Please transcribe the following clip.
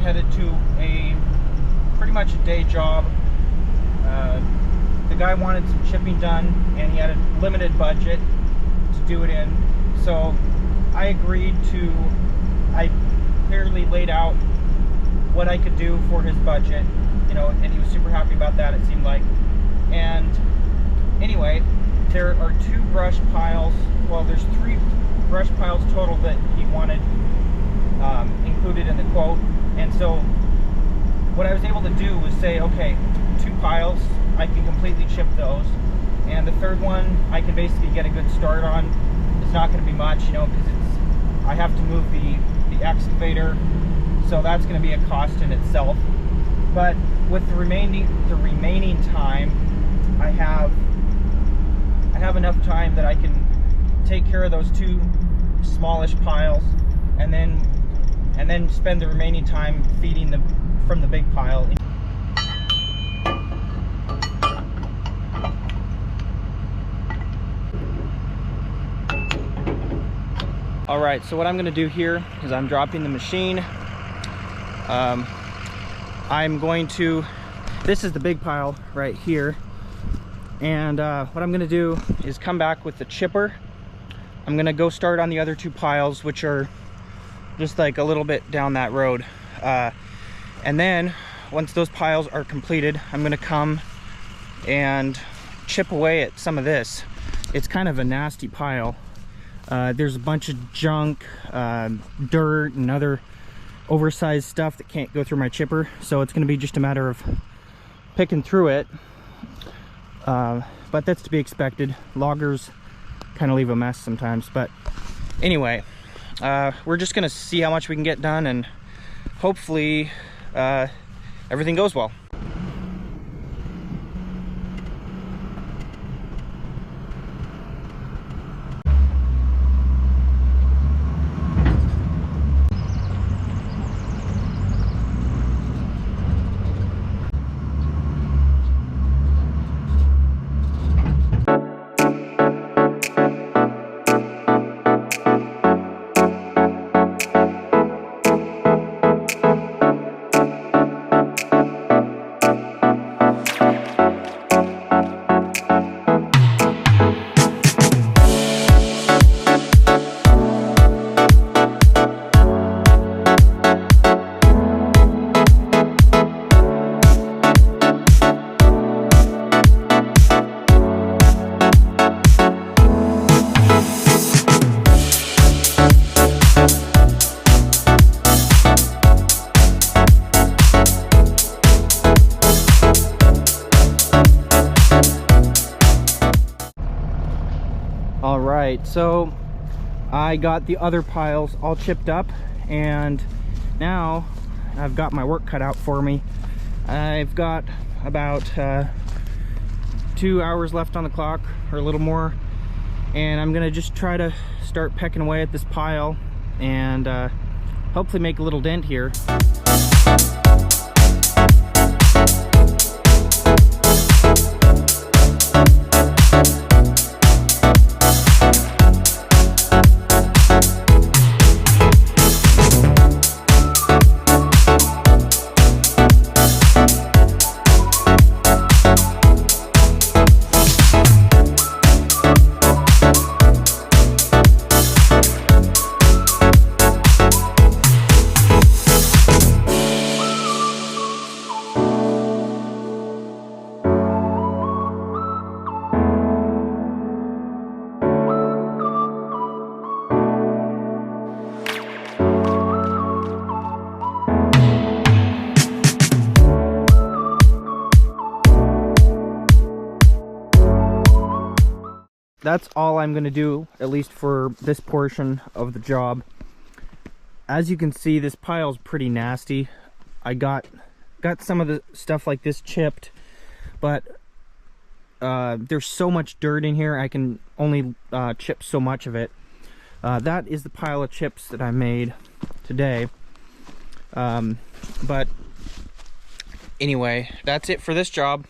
headed to pretty much a day job. The guy wanted some chipping done, and he had a limited budget to do it in. So I agreed to. I clearly laid out what I could do for his budget, you know, and he was super happy about that, it seemed like. And anyway, there are 2 brush piles. Well, there's 3 brush piles total that he wanted included in the quote. And so what I was able to do was say, okay, 2 piles, I can completely chip those, and the 3rd one I can basically get a good start on. It's not going to be much, you know, because I have to move the excavator, so that's going to be a cost in itself. But with the remaining time, I have enough time that I can take care of those 2 smallish piles, and then spend the remaining time feeding them from the big pile. All right, so what I'm going to do here is I'm dropping the machine. I'm going to, this is the big pile right here, and what I'm going to do is come back with the chipper. I'm going to go start on the other 2 piles, which are just like a little bit down that road, and then once those piles are completed, I'm going to come and chip away at some of this. It's kind of a nasty pile. There's a bunch of junk, dirt, and other oversized stuff that can't go through my chipper, so it's going to be just a matter of picking through it, but that's to be expected. Loggers kind of leave a mess sometimes, but anyway, we're just going to see how much we can get done, and hopefully everything goes well. Alright, so I got the other piles all chipped up, and now I've got my work cut out for me. I've got about 2 hours left on the clock, or a little more, and I'm gonna just try to start pecking away at this pile and hopefully make a little dent here. That's all I'm going to do, at least for this portion of the job. As you can see, this pile's pretty nasty. I got some of the stuff like this chipped, but there's so much dirt in here, I can only chip so much of it. That is the pile of chips that I made today. But anyway, that's it for this job.